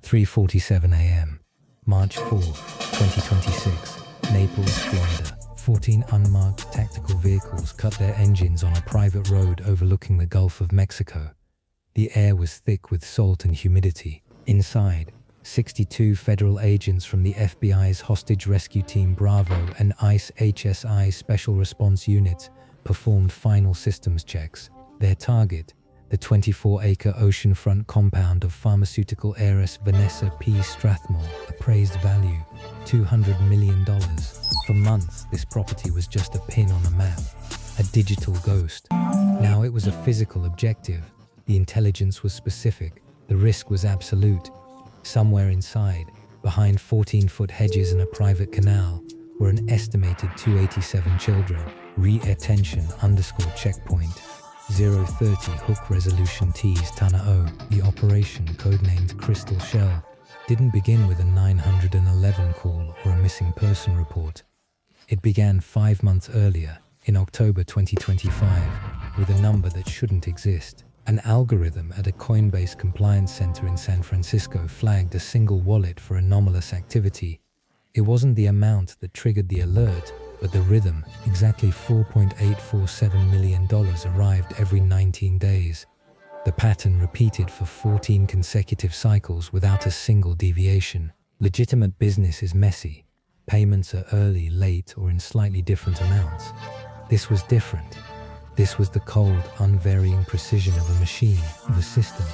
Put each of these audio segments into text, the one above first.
3:47 a.m. March 4, 2026, Naples, Florida. 14 unmarked tactical vehicles cut their engines on a private road overlooking the Gulf of Mexico. The air was thick with salt and humidity. Inside, 62 federal agents from the FBI's Hostage Rescue Team Bravo and ICE HSI Special Response Unit performed final systems checks. Their target, the 24-acre oceanfront compound of pharmaceutical heiress Vanessa P. Strathmore, appraised value $200 million. For months, this property was just a pin on a map, a digital ghost. Now it was a physical objective. The intelligence was specific. The risk was absolute. Somewhere inside, behind 14-foot hedges and a private canal, were an estimated 287 children. Re-attention_checkpoint 030 Hook Resolution T's Tana O. The operation, codenamed Crystal Shell, didn't begin with a 911 call or a missing person report. It began 5 months earlier, in October 2025, with a number that shouldn't exist. An algorithm at a Coinbase compliance center in San Francisco flagged a single wallet for anomalous activity. It wasn't the amount that triggered the alert, but the rhythm. Exactly $4.847 million arrived every 19 days. The pattern repeated for 14 consecutive cycles without a single deviation. Legitimate business is messy. Payments are early, late, or in slightly different amounts. This was different. This was the cold, unvarying precision of a machine, of a system.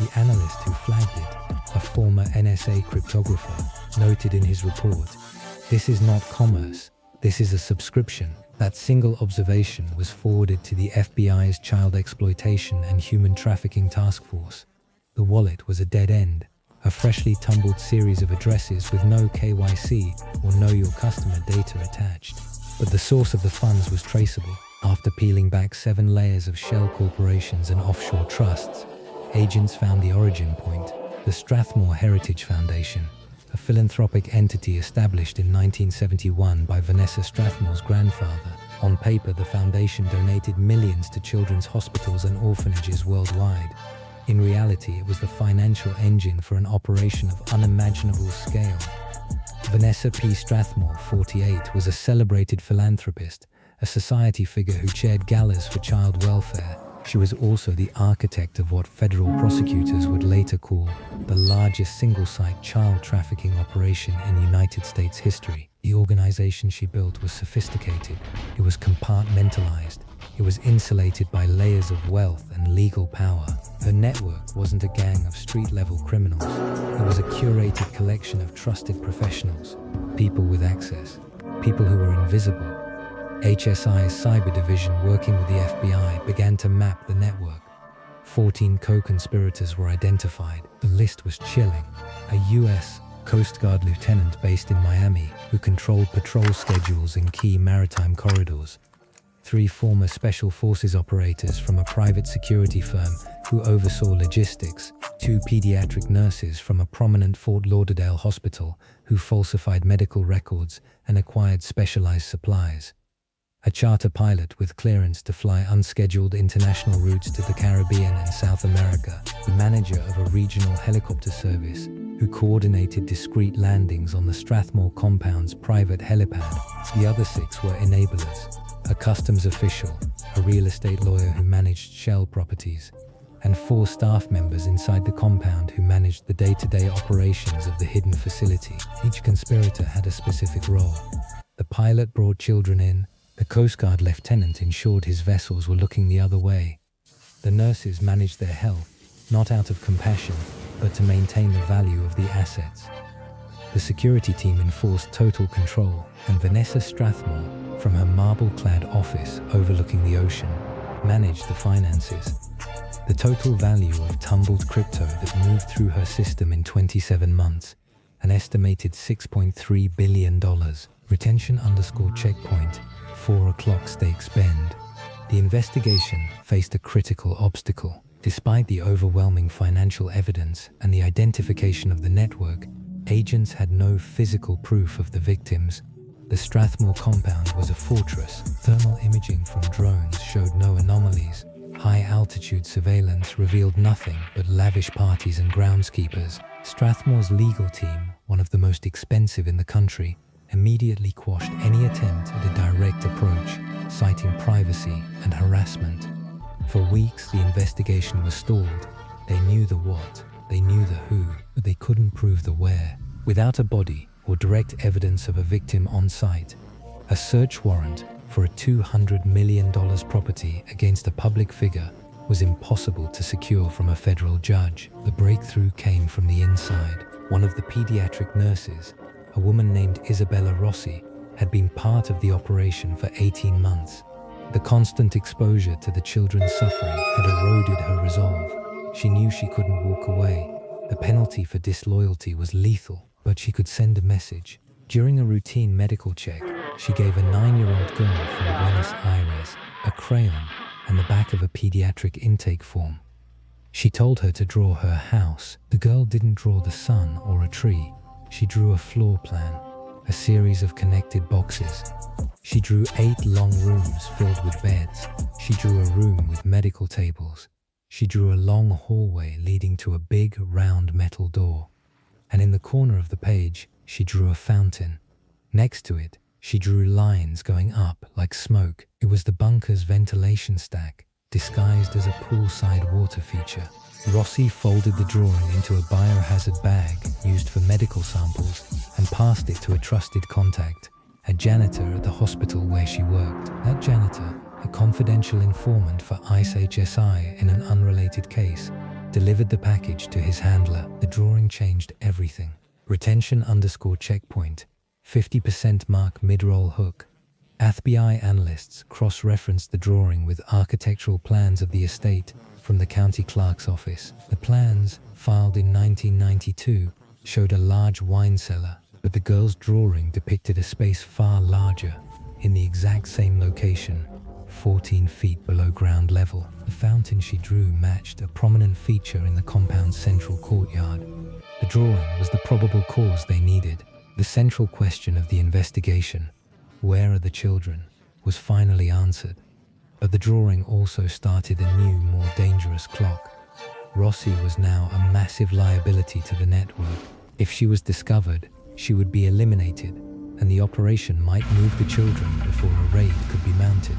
The analyst who flagged it, a former NSA cryptographer, noted in his report, "This is not commerce. This is a subscription." That single observation was forwarded to the FBI's Child Exploitation and Human Trafficking Task Force. The wallet was a dead end, a freshly tumbled series of addresses with no KYC or Know Your Customer data attached. But the source of the funds was traceable. After peeling back 7 layers of shell corporations and offshore trusts, agents found the origin point, the Strathmore Heritage Foundation, a philanthropic entity established in 1971 by Vanessa Strathmore's grandfather. On paper, the foundation donated millions to children's hospitals and orphanages worldwide. In reality, it was the financial engine for an operation of unimaginable scale. Vanessa P. Strathmore, 48, was a celebrated philanthropist, a society figure who chaired galas for child welfare. She was also the architect of what federal prosecutors would later call the largest single-site child trafficking operation in United States history. The organization she built was sophisticated. It was compartmentalized. It was insulated by layers of wealth and legal power. Her network wasn't a gang of street-level criminals. It was a curated collection of trusted professionals, people with access, people who were invisible. HSI's cyber division, working with the FBI, began to map the network. 14 co-conspirators were identified. The list was chilling. A U.S. Coast Guard lieutenant based in Miami who controlled patrol schedules in key maritime corridors. 3 former Special Forces operators from a private security firm who oversaw logistics. 2 pediatric nurses from a prominent Fort Lauderdale hospital who falsified medical records and acquired specialized supplies. A charter pilot with clearance to fly unscheduled international routes to the Caribbean and South America, the manager of a regional helicopter service who coordinated discreet landings on the Strathmore compound's private helipad. The other 6 were enablers, a customs official, a real estate lawyer who managed shell properties, and 4 staff members inside the compound who managed the day-to-day operations of the hidden facility. Each conspirator had a specific role. The pilot brought children in. The Coast Guard lieutenant ensured his vessels were looking the other way. The nurses managed their health, not out of compassion, but to maintain the value of the assets. The security team enforced total control, and Vanessa Strathmore, from her marble-clad office overlooking the ocean, managed the finances. The total value of tumbled crypto that moved through her system in 27 months, an estimated $6.3 billion. Retention_checkpoint 4 o'clock stakes bend. The investigation faced a critical obstacle. Despite the overwhelming financial evidence and the identification of the network, agents had no physical proof of the victims. The Strathmore compound was a fortress. Thermal imaging from drones showed no anomalies. High-altitude surveillance revealed nothing but lavish parties and groundskeepers. Strathmore's legal team, one of the most expensive in the country, immediately quashed any attempt at a direct approach, citing privacy and harassment. For weeks, the investigation was stalled. They knew the what, they knew the who, but they couldn't prove the where. Without a body or direct evidence of a victim on site, a search warrant for a $200 million property against a public figure was impossible to secure from a federal judge. The breakthrough came from the inside. One of the pediatric nurses, a woman named Isabella Rossi, had been part of the operation for 18 months. The constant exposure to the children's suffering had eroded her resolve. She knew she couldn't walk away. The penalty for disloyalty was lethal, but she could send a message. During a routine medical check, she gave a 9-year-old girl from Buenos Aires a crayon and the back of a pediatric intake form. She told her to draw her house. The girl didn't draw the sun or a tree. She drew a floor plan, a series of connected boxes. She drew 8 long rooms filled with beds. She drew a room with medical tables. She drew a long hallway leading to a big, round metal door. And in the corner of the page, she drew a fountain. Next to it, she drew lines going up like smoke. It was the bunker's ventilation stack, disguised as a poolside water feature. Rossi folded the drawing into a biohazard bag used for medical samples and passed it to a trusted contact, a janitor at the hospital where she worked. That janitor, a confidential informant for ICE HSI in an unrelated case, delivered the package to his handler. The drawing changed everything. Retention_checkpoint, 50% mark mid-roll hook. FBI analysts cross-referenced the drawing with architectural plans of the estate from the county clerk's office. The plans, filed in 1992, showed a large wine cellar, but the girl's drawing depicted a space far larger, in the exact same location, 14 feet below ground level. The fountain she drew matched a prominent feature in the compound's central courtyard. The drawing was the probable cause they needed. The central question of the investigation, where are the children, was finally answered. But the drawing also started a new, more dangerous clock. Rossi was now a massive liability to the network. If she was discovered, she would be eliminated, and the operation might move the children before a raid could be mounted.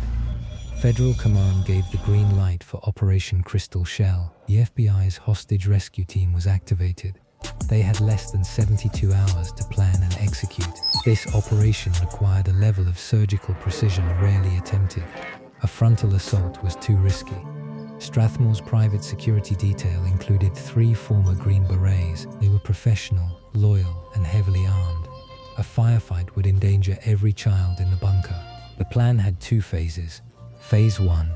Federal command gave the green light for Operation Crystal Shell. The FBI's hostage rescue team was activated. They had less than 72 hours to plan and execute. This operation required a level of surgical precision rarely attempted. A frontal assault was too risky. Strathmore's private security detail included 3 former Green Berets. They were professional, loyal, and heavily armed. A firefight would endanger every child in the bunker. The plan had 2 phases. Phase 1,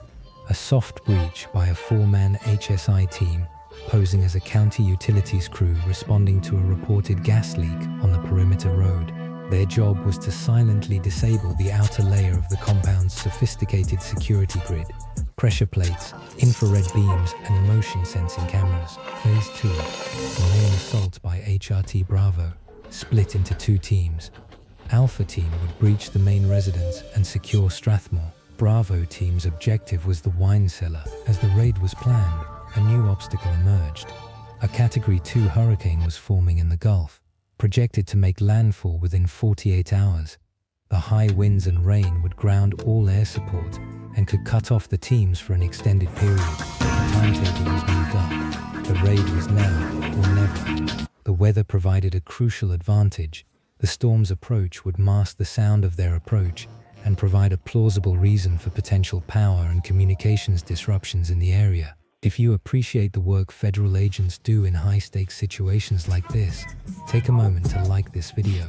a soft breach by a 4-man HSI team posing as a county utilities crew responding to a reported gas leak on the perimeter road. Their job was to silently disable the outer layer of the compound's sophisticated security grid, pressure plates, infrared beams, and motion sensing cameras. Phase 2, the main assault by HRT Bravo, split into 2 teams. Alpha team would breach the main residence and secure Strathmore. Bravo team's objective was the wine cellar. As the raid was planned, a new obstacle emerged. A Category 2 hurricane was forming in the Gulf, projected to make landfall within 48 hours. The high winds and rain would ground all air support and could cut off the teams for an extended period. The timetable was moved up. The raid was now or never. The weather provided a crucial advantage. The storm's approach would mask the sound of their approach and provide a plausible reason for potential power and communications disruptions in the area. If you appreciate the work federal agents do in high-stakes situations like this, take a moment to like this video.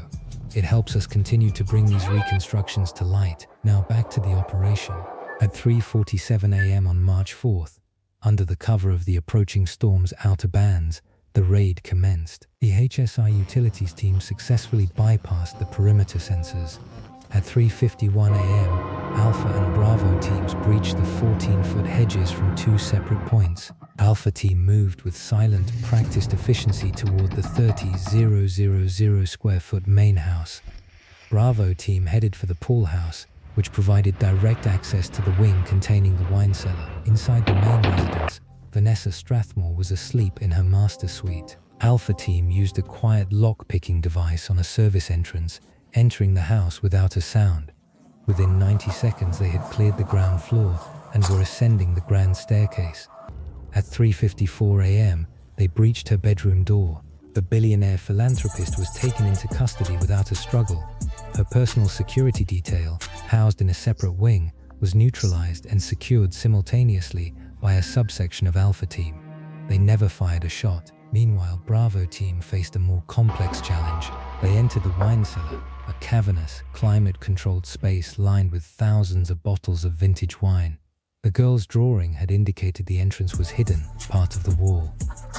It helps us continue to bring these reconstructions to light. Now back to the operation. At 3:47 a.m. on March 4th, under the cover of the approaching storm's outer bands, the raid commenced. The HSI utilities team successfully bypassed the perimeter sensors. At 3:51 a.m., Alpha and Bravo teams breached the 14-foot hedges from 2 separate points. Alpha team moved with silent, practiced efficiency toward the 30,000 square foot main house. Bravo team headed for the pool house, which provided direct access to the wing containing the wine cellar. Inside the main residence, Vanessa Strathmore was asleep in her master suite. Alpha Team used a quiet lock-picking device on a service entrance, entering the house without a sound. Within 90 seconds, they had cleared the ground floor and were ascending the grand staircase. At 3:54 a.m., they breached her bedroom door. The billionaire philanthropist was taken into custody without a struggle. Her personal security detail, housed in a separate wing, was neutralized and secured simultaneously by a subsection of Alpha Team. They never fired a shot. Meanwhile, Bravo Team faced a more complex challenge. They entered the wine cellar, a cavernous, climate-controlled space lined with thousands of bottles of vintage wine. The girl's drawing had indicated the entrance was hidden, part of the wall.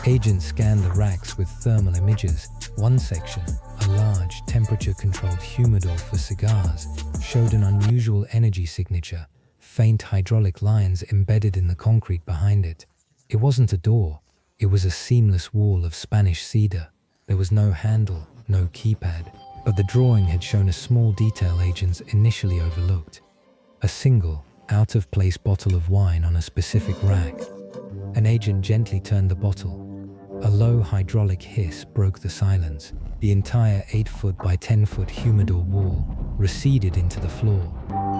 Agents scanned the racks with thermal imagers. One section, a large, temperature-controlled humidor for cigars, showed an unusual energy signature, faint hydraulic lines embedded in the concrete behind it. It wasn't a door. It was a seamless wall of Spanish cedar. There was no handle, no keypad, but the drawing had shown a small detail agents initially overlooked. A single, out-of-place bottle of wine on a specific rack. An agent gently turned the bottle. A low hydraulic hiss broke the silence. The entire 8-foot by 10-foot humidor wall receded into the floor,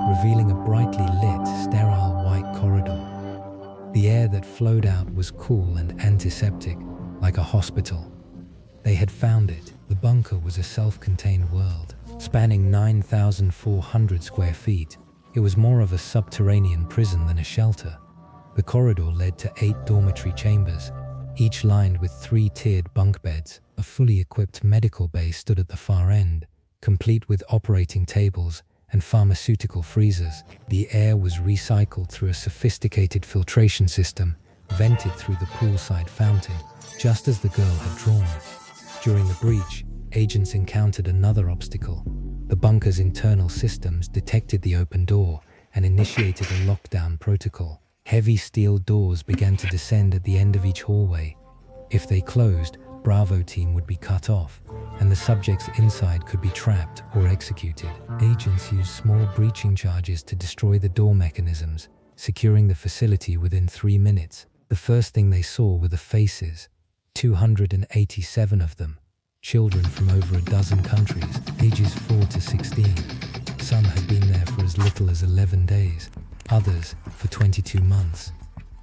revealing a brightly lit, sterile white corridor. The air that flowed out was cool and antiseptic, like a hospital. They had found it. The bunker was a self-contained world, spanning 9,400 square feet. It was more of a subterranean prison than a shelter. The corridor led to 8 dormitory chambers, each lined with 3-tiered bunk beds. A fully equipped medical bay stood at the far end, complete with operating tables and pharmaceutical freezers. The air was recycled through a sophisticated filtration system, vented through the poolside fountain, just as the girl had drawn. During the breach, agents encountered another obstacle. The bunker's internal systems detected the open door and initiated a lockdown protocol. Heavy steel doors began to descend at the end of each hallway. If they closed, Bravo Team would be cut off, and the subjects inside could be trapped or executed. Agents used small breaching charges to destroy the door mechanisms, securing the facility within 3 minutes. The first thing they saw were the faces, 287 of them, children from over a dozen countries, ages 4 to 16. Some had been there for as little as 11 days, others for 22 months.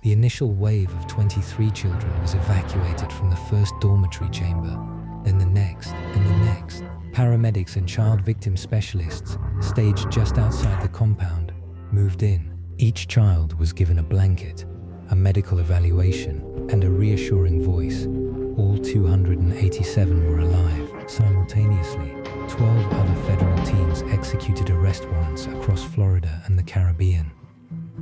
The initial wave of 23 children was evacuated from the first dormitory chamber, then the next, and the next. Paramedics and child victim specialists, staged just outside the compound, moved in. Each child was given a blanket, a medical evaluation, and a reassuring voice. All 287 were alive. Simultaneously, 12 other federal teams executed arrest warrants across Florida and the Caribbean.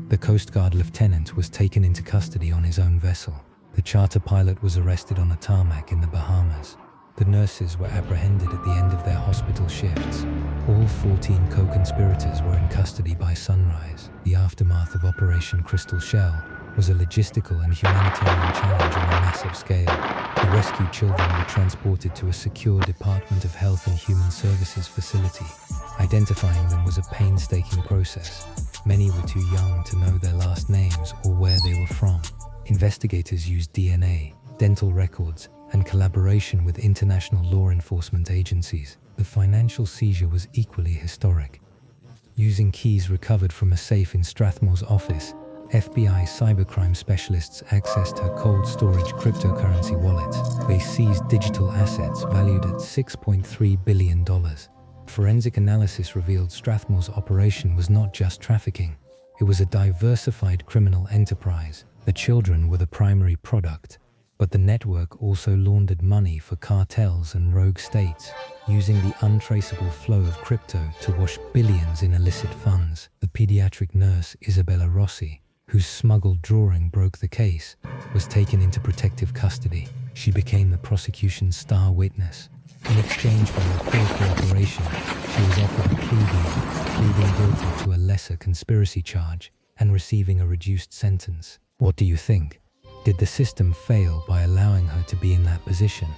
The Coast Guard lieutenant was taken into custody on his own vessel. The charter pilot was arrested on a tarmac in the Bahamas. The nurses were apprehended at the end of their hospital shifts. All 14 co-conspirators were in custody by sunrise. The aftermath of Operation Crystal Shell was a logistical and humanitarian challenge on a massive scale. The rescued children were transported to a secure Department of Health and Human Services facility. Identifying them was a painstaking process. Many were too young to know their last names or where they were from. Investigators used DNA, dental records, and collaboration with international law enforcement agencies. The financial seizure was equally historic. Using keys recovered from a safe in Strathmore's office, FBI cybercrime specialists accessed her cold storage cryptocurrency wallet. They seized digital assets valued at $6.3 billion. Forensic analysis revealed Strathmore's operation was not just trafficking. It was a diversified criminal enterprise. The children were the primary product, but the network also laundered money for cartels and rogue states, using the untraceable flow of crypto to wash billions in illicit funds. The pediatric nurse Isabella Rossi, whose smuggled drawing broke the case, was taken into protective custody. She became the prosecution's star witness. In exchange for her full cooperation, she was offered a plea deal, pleading guilty to a lesser conspiracy charge and receiving a reduced sentence. What do you think? Did the system fail by allowing her to be in that position?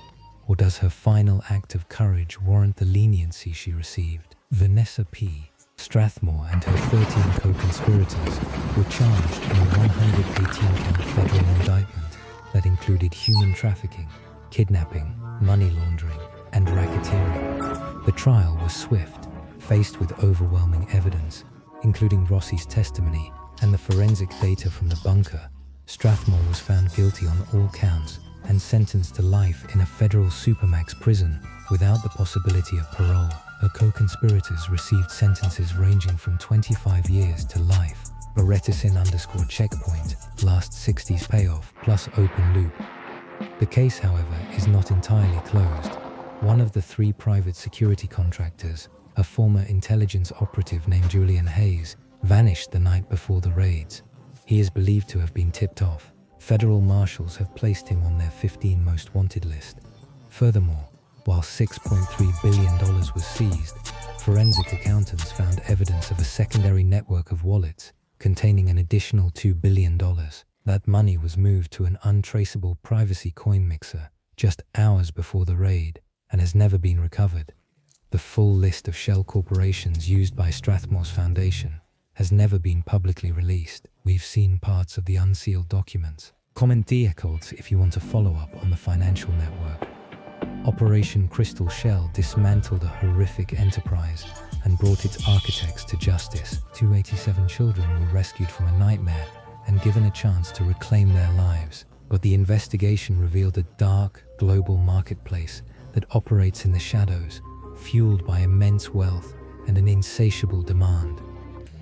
Or does her final act of courage warrant the leniency she received? Vanessa P. Strathmore and her 13 co-conspirators were charged in a 118-count federal indictment that included human trafficking, kidnapping, money laundering, and racketeering. The trial was swift, faced with overwhelming evidence, including Rossi's testimony and the forensic data from the bunker. Strathmore was found guilty on all counts and sentenced to life in a federal supermax prison without the possibility of parole. Her co-conspirators received sentences ranging from 25 years to life. Berettesin_checkpoint, last 60s payoff, plus open loop. The case, however, is not entirely closed. One of the 3 private security contractors, a former intelligence operative named Julian Hayes, vanished the night before the raids. He is believed to have been tipped off. Federal marshals have placed him on their 15 most wanted list. Furthermore, while $6.3 billion was seized, forensic accountants found evidence of a secondary network of wallets containing an additional $2 billion. That money was moved to an untraceable privacy coin mixer just hours before the raid and has never been recovered. The full list of shell corporations used by Strathmore's foundation has never been publicly released. We've seen parts of the unsealed documents. Comment codes if you want to follow up on the financial network. Operation Crystal Shell dismantled a horrific enterprise and brought its architects to justice. 287 children were rescued from a nightmare and given a chance to reclaim their lives. But the investigation revealed a dark, global marketplace that operates in the shadows, fueled by immense wealth and an insatiable demand.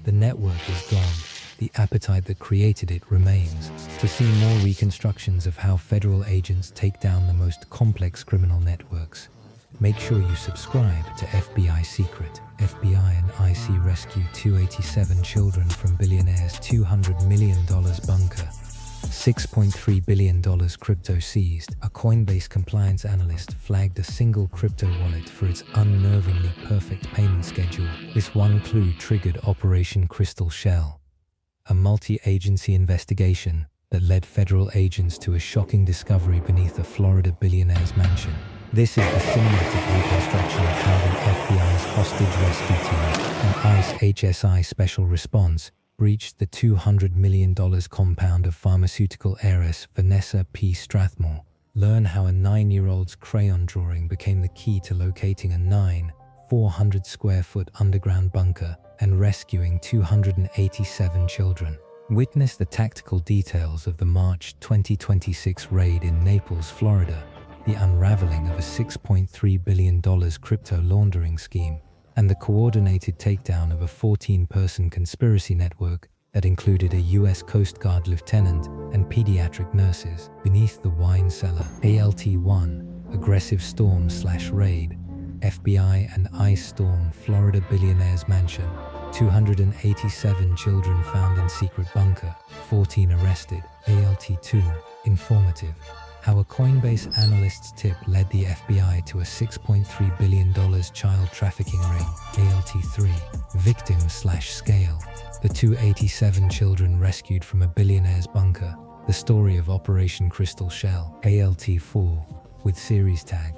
The network is gone. The appetite that created it remains. To see more reconstructions of how federal agents take down the most complex criminal networks, make sure you subscribe to FBI Secret. FBI and IC rescue 287 children from Billionaire's $200 million bunker. $6.3 billion crypto seized. A Coinbase compliance analyst flagged a single crypto wallet for its unnervingly perfect payment schedule. This one clue triggered Operation Crystal Shell, a multi-agency investigation that led federal agents to a shocking discovery beneath a Florida billionaire's mansion. This is the cinematic reconstruction of how the FBI's hostage rescue team and ICE HSI Special Response breached the $200 million compound of pharmaceutical heiress Vanessa P. Strathmore. Learn how a 9-year-old's crayon drawing became the key to locating a 400-square-foot underground bunker and rescuing 287 children. Witness the tactical details of the March 2026 raid in Naples, Florida, the unraveling of a $6.3 billion crypto laundering scheme, and the coordinated takedown of a 14-person conspiracy network that included a U.S. Coast Guard lieutenant and pediatric nurses. Beneath the wine cellar, ALT-1, aggressive storm/raid, FBI and ICE storm Florida billionaire's mansion. 287 children found in secret bunker, 14 arrested. ALT-2, informative. How a Coinbase analyst's tip led the FBI to a $6.3 billion child trafficking ring. ALT-3, victim/scale. The 287 children rescued from a billionaire's bunker. The story of Operation Crystal Shell. ALT-4, with series tag.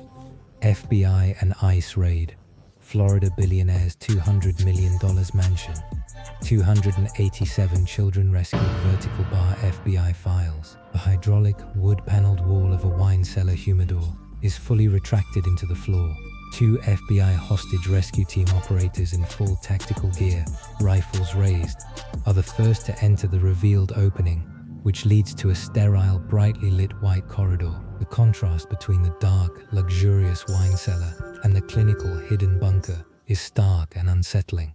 FBI and ICE raid. Florida billionaire's $200 million mansion. 287 children rescued. Vertical bar FBI files. The hydraulic, wood-paneled wall of a wine cellar humidor is fully retracted into the floor. 2 FBI hostage rescue team operators in full tactical gear, rifles raised, are the first to enter the revealed opening, which leads to a sterile, brightly lit white corridor. The contrast between the dark, luxurious wine cellar and the clinical, hidden bunker is stark and unsettling.